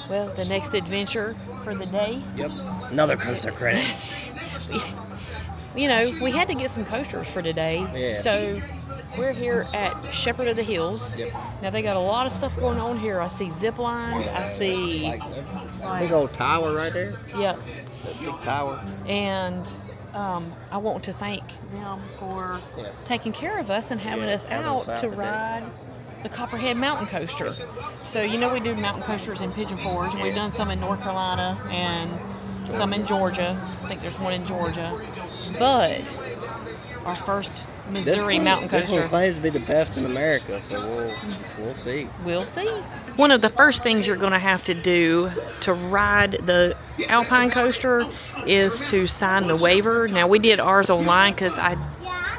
Well, the next adventure for the day. Yep. Another coaster credit. You know, we had to get some coasters for today. Yeah. So we're here at Shepherd of the Hills. Yep. Now they got a lot of stuff going on here. I see zip lines. I see Big old tower right there. Yep. That big tower. And I want to thank them for taking care of us and having us out to ride the Copperhead Mountain Coaster. So you know we do mountain coasters in Pigeon Forge, and we've done some in North Carolina and some in Georgia. I think there's one in Georgia. But our first Missouri mountain coaster. This one claims to be the best in America, so we'll see. We'll see. One of the first things you're going to have to do to ride the Alpine coaster is to sign the waiver. Now we did ours online because I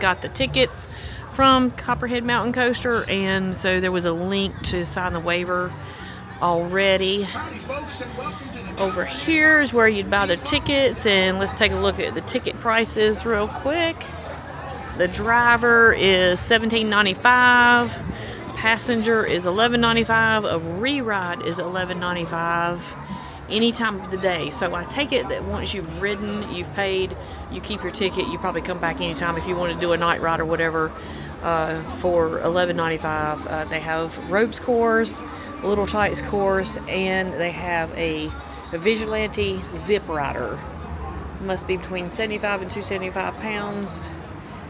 got the tickets from Copperhead Mountain Coaster, and so there was a link to sign the waiver already. Over here is where you'd buy the tickets, and let's take a look at the ticket prices real quick. The driver is $17.95, passenger is $11.95, a re-ride is $11.95 any time of the day. So I take it that once you've ridden, you've paid, you keep your ticket, you probably come back anytime if you want to do a night ride or whatever for $11.95. They have ropes course, little tights course, and they have a vigilante zip rider. Must be between 75 and 275 pounds.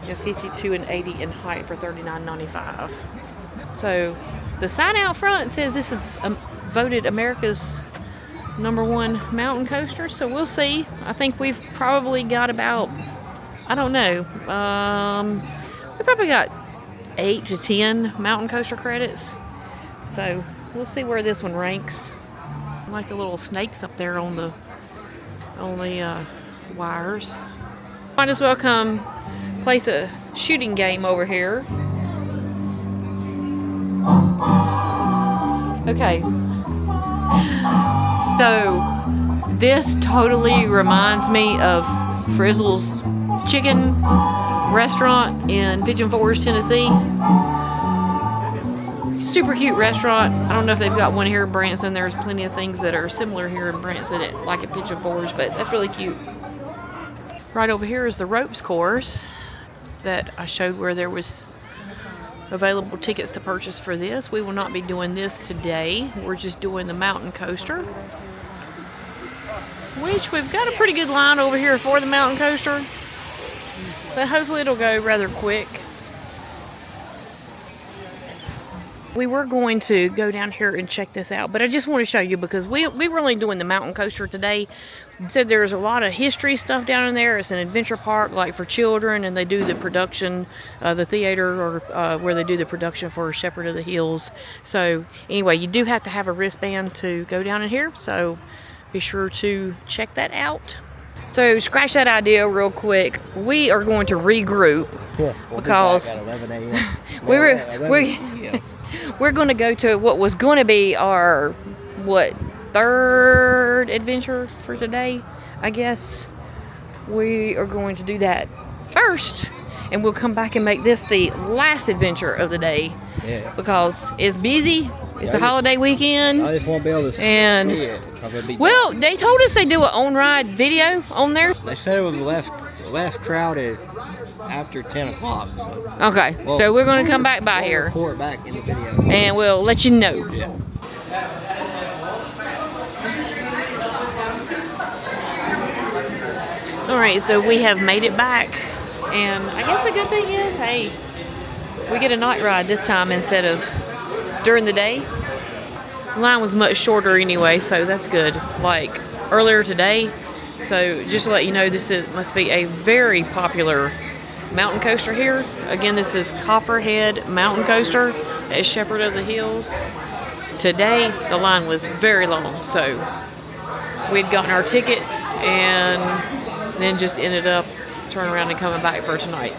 52 and 80 in height for $39.95. So the sign out front says this is voted America's #1 mountain coaster, so we'll see. I think we've probably got about, I don't know, we probably got 8 to 10 mountain coaster credits, so we'll see where this one ranks. I like the little snakes up there on the wires. Might as well come place a shooting game over here. Okay, so this totally reminds me of Frizzle's Chicken restaurant in Pigeon Forge, Tennessee. Super cute restaurant. I don't know if they've got one here in Branson. There's plenty of things that are similar here in Branson, like at Pigeon Forge, but that's really cute. Right over here is the ropes course that I showed where there was available tickets to purchase for this. We will not be doing this today. We're just doing the mountain coaster, which we've got a pretty good line over here for the mountain coaster, but hopefully it'll go rather quick. We were going to go down here and check this out, but I just want to show you because we were only doing the mountain coaster today. Said there's a lot of history stuff down in there. It's an adventure park like for children, and they do the production, the theater, or where they do the production for Shepherd of the Hills. So anyway, you do have to have a wristband to go down in here, so be sure to check that out. So scratch that idea real quick. We are going to regroup because be back at 11 a.m. we're going to go to what was going to be our third adventure for today. I guess we are going to do that first, and we'll come back and make this the last adventure of the day because it's busy. It's a holiday weekend. I just won't be able to see it. Well, they told us they do an on-ride video on there. They said it was less crowded after 10 o'clock. So. Okay, so we're going to come back by here. Report back in the video. And we'll let you know. Yeah. Alright, so we have made it back. And I guess the good thing is, hey, we get a night ride this time instead of during the day. The line was much shorter anyway, so that's good. Like earlier today. So just to let you know, must be a very popular mountain coaster here. Again, this is Copperhead Mountain Coaster at Shepherd of the Hills. Today, the line was very long, so we'd gotten our ticket and then just ended up turning around and coming back for tonight.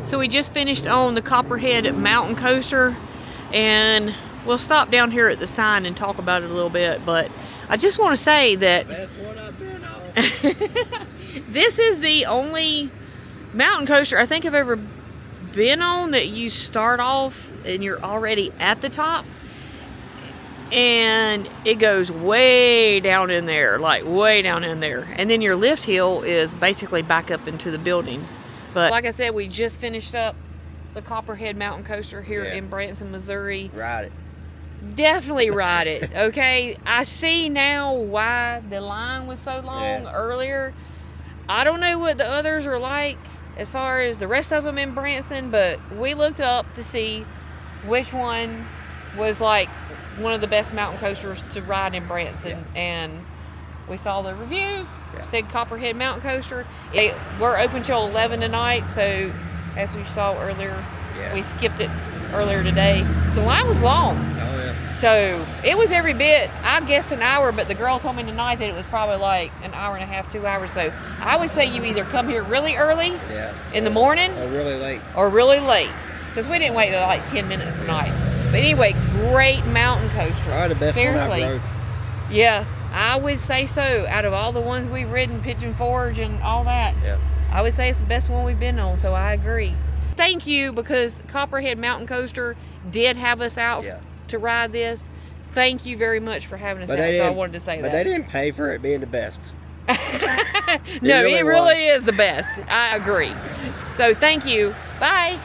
So we just finished on the Copperhead Mountain Coaster, and we'll stop down here at the sign and talk about it a little bit, but I just want to say that Best one I've been on. this is the only mountain coaster I think I've ever been on that you start off and you're already at the top, and it goes way down in there, like way down in there, and then your lift hill is basically back up into the building. But like I said, we just finished up the Copperhead Mountain Coaster here in Branson, Missouri. Ride it. Definitely ride it, okay? I see now why the line was so long earlier. I don't know what the others are like as far as the rest of them in Branson, but we looked up to see which one was like one of the best mountain coasters to ride in Branson, and we saw the reviews, said Copperhead Mountain Coaster. We're open till 11 tonight, so as we saw earlier, we skipped it earlier today. So the line was long. Oh, yeah. So it was every bit, I guessed an hour, but the girl told me tonight that it was probably like an hour and a half, 2 hours. So I would say you either come here really early in the morning or really late. Or really late. Because we didn't wait like 10 minutes tonight. But anyway, great mountain coaster. Probably the best one I've rode. Yeah, I would say so. Out of all the ones we've ridden, Pigeon Forge and all that, I would say it's the best one we've been on, so I agree. Thank you, because Copperhead Mountain Coaster did have us out to ride this. Thank you very much for having us out, so I wanted to say that. But they didn't pay for it being the best. No, it really is the best. I agree. So thank you. Bye.